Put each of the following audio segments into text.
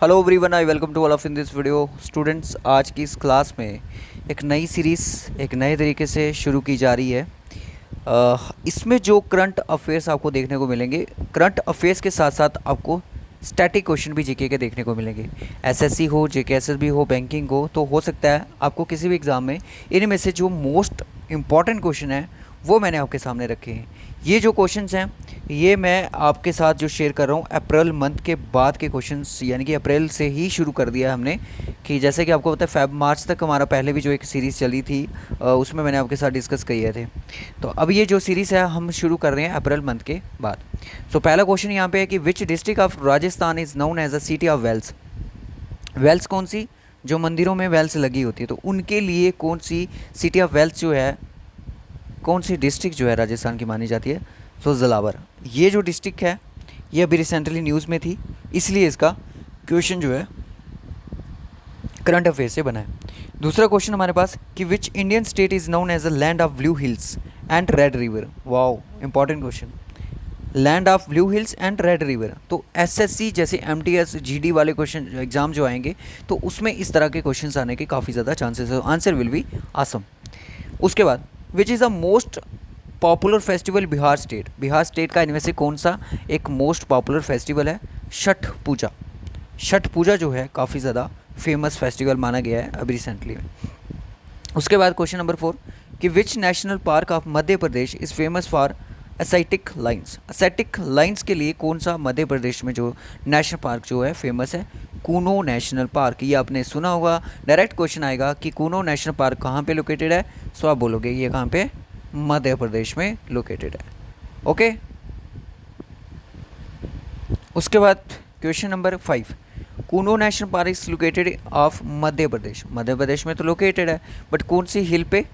Hello everyone, I welcome to all of in this video. Students, आज की इस class में एक नई सीरीज़ एक नए तरीके से शुरू की जा रही है। इसमें जो करंट अफेयर्स आपको देखने को मिलेंगे, करंट अफेयर्स के साथ साथ आपको स्टैटिक क्वेश्चन भी जीके के देखने को मिलेंगे। एसएससी हो, जेकेएसएसबी हो, बैंकिंग हो सकता है आपको किसी भी एग्ज़ाम में इनमें से जो मोस्ट इम्पॉर्टेंट क्वेश्चन है वो मैंने आपके सामने रखे हैं। ये जो क्वेश्चंस हैं ये मैं आपके साथ जो शेयर कर रहा हूँ अप्रैल मंथ के बाद के क्वेश्चंस, यानी कि अप्रैल से ही शुरू कर दिया है हमने। कि जैसे कि आपको पता है फेब मार्च तक हमारा पहले भी जो एक सीरीज़ चली थी उसमें मैंने आपके साथ डिस्कस किए थे। तो अब ये जो सीरीज़ है हम शुरू कर रहे हैं अप्रैल मंथ के बाद। सो पहला क्वेश्चन यहाँ पे है कि which district of Rajasthan is known as a city of wells. Wells कौन सी, जो मंदिरों में वेल्स लगी होती है तो उनके लिए कौन सी सिटी ऑफ वेल्स जो है, कौन सी डिस्ट्रिक्ट जो है राजस्थान की मानी जाती है। सो जलावर, ये जो डिस्ट्रिक्ट है ये अभी रिसेंटली न्यूज़ में थी, इसलिए इसका क्वेश्चन जो है करंट अफेयर से बना है। दूसरा क्वेश्चन हमारे पास कि which Indian state is known as a land of blue hills and red river. Wow, important question. Land of blue hills and red river, तो एसएससी जैसे एमटीएस जीडी वाले क्वेश्चन एग्जाम जो आएंगे तो उसमें इस तरह के क्वेश्चन आने के काफ़ी ज़्यादा चांसेस है। Answer will be Assam. उसके बाद which is the most popular festival Bihar state. Bihar state का इनमें से कौन सा एक मोस्ट पॉपुलर फेस्टिवल है। छठ पूजा। छठ पूजा जो है काफ़ी ज़्यादा फेमस फेस्टिवल माना गया है अभी रिसेंटली में। उसके बाद क्वेश्चन नंबर 4 कि which national park of Madhya Pradesh is famous for asiatic lions. Asiatic lions के लिए कौन सा मध्य प्रदेश में जो नेशनल पार्क जो है फेमस है। Kuno national park. ये आपने सुना होगा, डायरेक्ट क्वेश्चन आएगा कि कूनो नेशनल पार्क कहाँ पे लोकेटेड है, सो आप बोलोगे ये कहाँ पे, मध्य प्रदेश में लोकेटेड है। ओके। उसके बाद question number 5 Kuno national park is located of Madhya Pradesh. Madhya Pradesh में तो लोकेटेड है बट कौन सी हिल पे,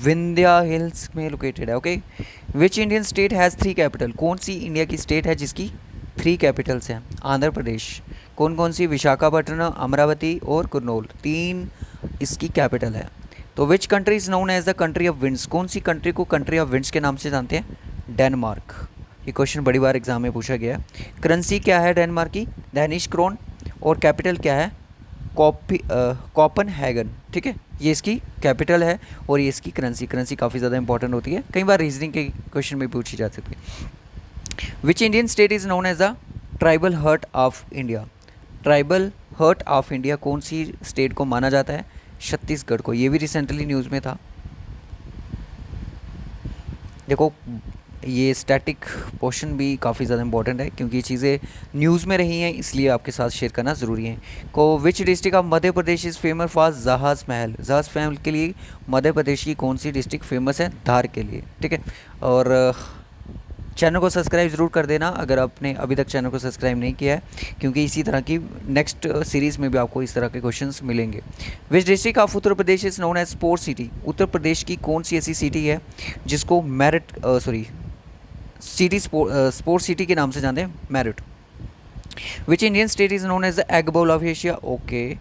विंध्या हिल्स में लोकेटेड है। Okay. Which Indian state has 3 capital. कौन सी इंडिया की स्टेट है जिसकी 3 कैपिटल्स हैं। आंध्र प्रदेश। कौन कौन सी, विशाखापट्टनम, अमरावती और कुर्नूल, 3 इसकी कैपिटल है। तो which country is known as the country of winds. कौन सी कंट्री को कंट्री ऑफ विंड्स के नाम से जानते हैं। डेनमार्क। ये क्वेश्चन बड़ी बार एग्जाम में पूछा गया है। करेंसी क्या है डेनमार्क की, डैनिश क्रोन, और कैपिटल क्या है, कोपनहेगन। ठीक है, ये इसकी कैपिटल है और ये इसकी करेंसी। करेंसी काफ़ी ज़्यादा इंपॉर्टेंट होती है, कई बार रीजनिंग के क्वेश्चन में पूछी जा सकती है। Which Indian state is known as the tribal heart of India. Tribal heart of India कौन सी स्टेट को माना जाता है, छत्तीसगढ़ को। ये भी रिसेंटली न्यूज़ में था। देखो ये स्टैटिक पोर्शन भी काफ़ी ज़्यादा इंपॉर्टेंट है क्योंकि ये चीज़ें न्यूज़ में रही हैं, इसलिए आपके साथ शेयर करना ज़रूरी है। को विच district of Madhya Pradesh is famous for जहाज़ महल। जहाज़ महल के लिए मध्य प्रदेश की कौन सी डिस्ट्रिक्ट फेमस है, धार के लिए। ठीक है, और चैनल को सब्सक्राइब ज़रूर कर देना अगर आपने अभी तक चैनल को सब्सक्राइब नहीं किया है, क्योंकि इसी तरह की नेक्स्ट सीरीज़ में भी आपको इस तरह के क्वेश्चंस मिलेंगे। Which district of Uttar Pradesh is known as sports city. Uttar Pradesh की कौन सी ऐसी सिटी है जिसको स्पोर्ट्स सिटी के नाम से जानते हैं, merit. Which Indian state is known as the egg bowl of Asia. Okay,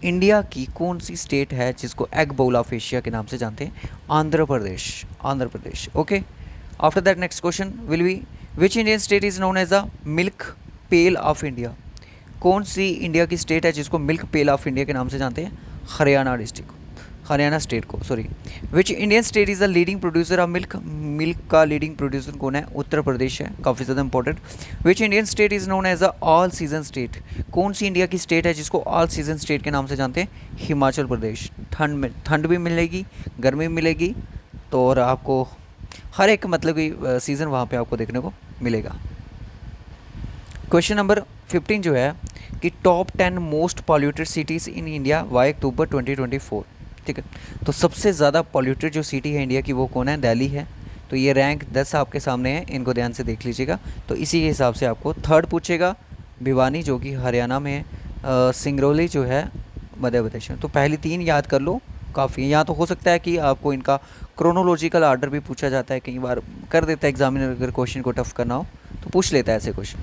India की कौन सी स्टेट है जिसको एग बाउल ऑफ एशिया के नाम से जानते हैं, Andhra Pradesh. Andhra Pradesh. Okay. After that next question will be which Indian state is known as the milk pail of India. कौन सी इंडिया की स्टेट है जिसको मिल्क पेल ऑफ इंडिया के नाम से जानते हैं, हरियाणा डिस्ट्रिक्ट, हरियाणा स्टेट को, sorry. Which Indian state is the leading producer of milk. Milk का लीडिंग प्रोड्यूसर कौन है, उत्तर प्रदेश है, काफ़ी ज़्यादा important. Which Indian state is known as a all season state. कौन सी इंडिया की स्टेट है जिसको ऑल सीजन स्टेट के नाम से जानते हैं, हिमाचल प्रदेश। ठंड भी मिलेगी, गर्मी भी मिलेगी, तो और आपको हर एक मतलब कि सीज़न वहाँ पे आपको देखने को मिलेगा। क्वेश्चन नंबर 15 जो है कि top 10 most polluted cities in India by October 2024। ठीक है, तो सबसे ज़्यादा पॉल्यूटेड जो सिटी है इंडिया की वो कौन है, दिल्ली है। तो ये रैंक 10 आपके सामने है, इनको ध्यान से देख लीजिएगा। तो इसी के हिसाब से आपको थर्ड पूछेगा भिवानी जो कि हरियाणा में है, सिंगरौली जो है मध्य प्रदेश में। तो पहली 3 याद कर लो, काफ़ी है। यहाँ तो हो सकता है कि आपको इनका क्रोनोलॉजिकल आर्डर भी पूछा जाता है, कई बार कर देता है एग्जामिनर, अगर क्वेश्चन को टफ करना हो तो पूछ लेता है ऐसे क्वेश्चन।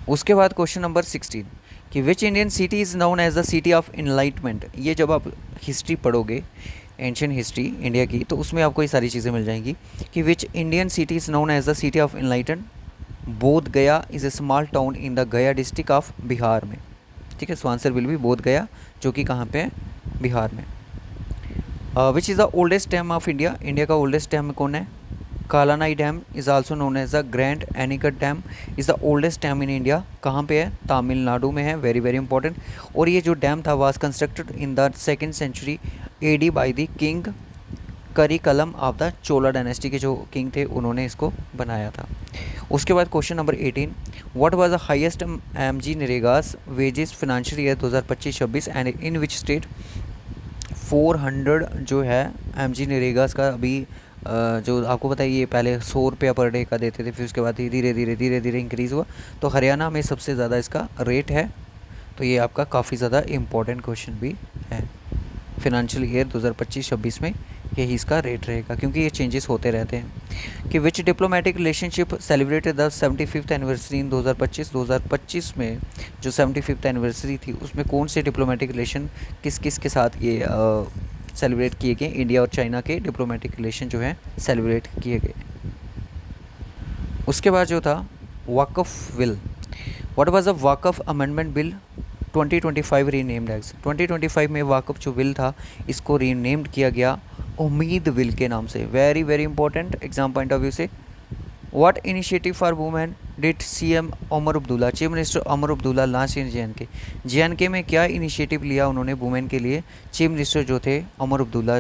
उसके बाद क्वेश्चन नंबर 16 कि which Indian city is known as the city of enlightenment. ये जब आप हिस्ट्री पढ़ोगे, एंशियंट हिस्ट्री इंडिया की, तो उसमें आपको ये सारी चीज़ें मिल जाएंगी कि which Indian city is known as the city of enlighten. Bodh Gaya is a small town in the Gaya district of Bihar में। ठीक है। सो आंसर विल बी बोध गया, जो कि कहाँ पे है, बिहार में। Which is the oldest dam of India, India का ओल्डेस्ट डैम कौन है? Kallanai dam is also known as the grand anicut dam is the oldest dam in India. कहाँ पे है? तमिलनाडु में है, वेरी वेरी इंपॉर्टेंट। और ये जो डैम था was constructed in the 2nd century AD by the king Karikalan of the Chola dynasty के जो किंग थे उन्होंने इसको बनाया था। उसके बाद question number 18, what was the highest MG NREGA's wages financial year 2025-26 and in which state? 400 जो है MG नरेगास का अभी जो आपको पता है ये पहले 100 रुपया पर डे का देते थे, फिर उसके बाद धीरे धीरे इंक्रीज़ हुआ, तो हरियाणा में सबसे ज़्यादा इसका रेट है। तो ये आपका काफ़ी ज़्यादा इम्पोर्टेंट क्वेश्चन भी है। फिनंशियल ईयर 2025-26 में यही इसका रेट रहेगा, क्योंकि ये चेंजेस होते रहते हैं। कि which diplomatic relationship celebrated the 75th anniversary in 2025 में जो 75th एनिवर्सरी थी उसमें कौन से डिप्लोमेटिक रिलेशन किस किस के साथ ये सेलिब्रेट किए गए? इंडिया और चाइना के डिप्लोमेटिक रिलेशन जो हैं सेलिब्रेट किए गए। उसके बाद जो था Waqf bill, what was the Waqf amendment bill 2025 renamed as? 2025 में वाकफ जो बिल था इसको रीनेम्ड किया गया उम्मीद बिल के नाम से। Very very important exam point of view से। What initiative for women did CM Omar Abdullah, chief minister Omar Abdullah launch in JNK में क्या इनिशिएटिव लिया उन्होंने वुमेन के लिए? चीफ मिनिस्टर जो थे उमर अब्दुल्ला,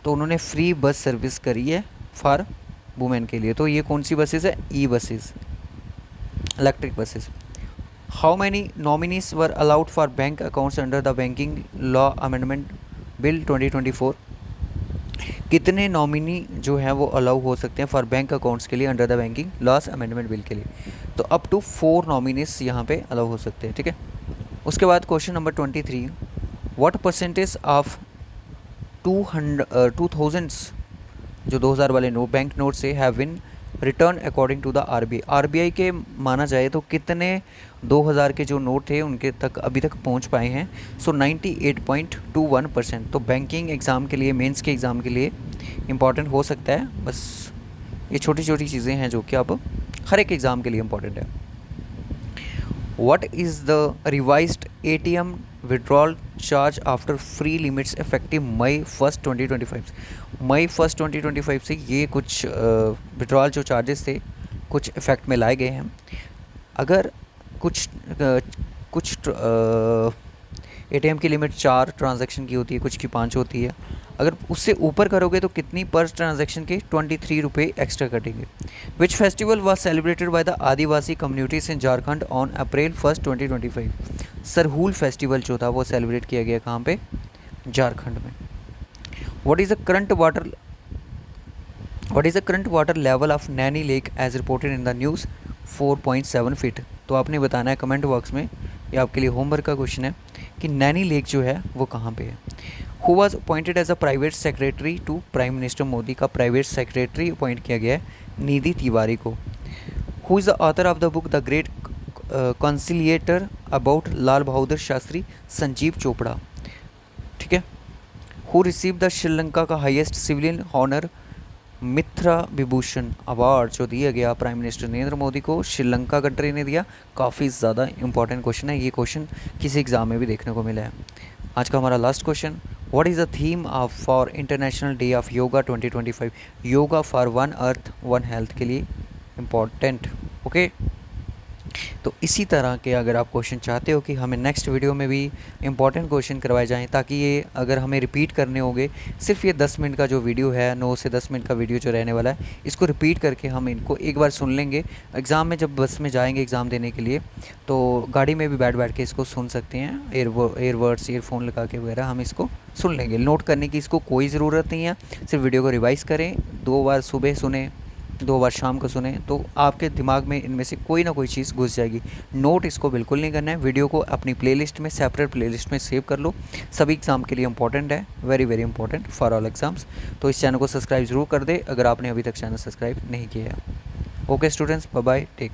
तो उन्होंने फ्री बस सर्विस करी है फॉर वुमेन के लिए। तो ये कौन सी बसेस है? E buses, electric buses. How many nominees were allowed for bank accounts under the banking law amendment bill 2024? कितने नॉमिनी जो हैं वो अलाउ हो सकते हैं फॉर बैंक अकाउंट्स के लिए under the banking loss amendment bill के लिए? तो अप टू 4 नॉमिनीज यहाँ पे अलाउ हो सकते हैं, ठीक है। उसके बाद question number 23, what percentage of 2000 जो 2000 वाले नोट बैंक नोट से have been return according to the RBI के माना जाए तो कितने 2000 के जो नोट थे उनके तक अभी तक पहुंच पाए हैं? सो 98.21%। तो बैंकिंग एग्ज़ाम के लिए, मेंस के एग्ज़ाम के लिए इम्पॉर्टेंट हो सकता है। बस ये छोटी छोटी चीज़ें हैं जो कि अब हर एक एग्ज़ाम के लिए इम्पॉर्टेंट है। What is the revised ATM withdrawal charge after free limits effective May 1, 2025? May 1, 2025 से ये कुछ विड्रॉल जो चार्जेस थे कुछ इफ़ेक्ट में लाए गए हैं। अगर कुछ ATM की लिमिट 4 ट्रांजैक्शन की होती है, कुछ की 5 होती है। अगर उससे ऊपर करोगे तो कितनी पर ट्रांजैक्शन के? 23 रुपये एक्स्ट्रा कटेंगे। Which festival was celebrated by the Adivasi communities in Jharkhand on April 1, 2025? Sarhul festival जो था वो सेलिब्रेट किया गया कहाँ पे? झारखंड में। What is the current water level of Naini lake as reported in the news? 4.7 feet. तो आपने बताना है कमेंट बॉक्स में, ये आपके लिए होमवर्क का क्वेश्चन है कि नैनी लेक जो है वो कहाँ पे है। Who was appointed as a private secretary to prime minister Modi? का प्राइवेट सेक्रेटरी अपॉइंट किया गया है निधि तिवारी को। Who is the author of the book the great conciliator about Lal Bahadur Shastri? Sanjeev Chopra, ठीक है। हु रिसीव द श्रीलंका का highest civilian honour Mitra Vibhushan award जो दिया गया प्राइम मिनिस्टर नरेंद्र मोदी को, श्रीलंका कंट्री ने दिया। काफ़ी ज़्यादा इंपॉर्टेंट क्वेश्चन है, ये क्वेश्चन किसी एग्ज़ाम में भी देखने को मिला है। आज का हमारा last question, what is the theme of for international day of yoga 2025? Yoga for one earth one health के लिए इम्पॉर्टेंट, ओके। तो इसी तरह के अगर आप क्वेश्चन चाहते हो कि हमें नेक्स्ट वीडियो में भी इंपॉर्टेंट क्वेश्चन करवाए जाएं, ताकि ये अगर हमें रिपीट करने होंगे, सिर्फ ये 10 मिनट का जो वीडियो है, 9 से 10 मिनट का वीडियो जो रहने वाला है, इसको रिपीट करके हम इनको एक बार सुन लेंगे। एग्ज़ाम में जब बस में जाएंगे एग्ज़ाम देने के लिए, तो गाड़ी में भी बैठ के इसको सुन सकते हैं। एयरबड्स ईयरफोन लगा के वगैरह हम इसको सुन लेंगे। नोट करने की इसको कोई ज़रूरत नहीं है, सिर्फ वीडियो को रिवाइज़ करें। 2 बार सुबह सुने, 2 बार शाम को सुने, तो आपके दिमाग में इनमें से कोई ना कोई चीज़ घुस जाएगी। नोट इसको बिल्कुल नहीं करना है। वीडियो को अपनी प्लेलिस्ट में, सेपरेट प्लेलिस्ट में सेव कर लो। सभी एग्ज़ाम के लिए इंपॉर्टेंट है, very very important for all exams. तो इस चैनल को सब्सक्राइब ज़रूर कर दे अगर आपने अभी तक चैनल सब्सक्राइब नहीं किया है। Okay students, bye bye, take care.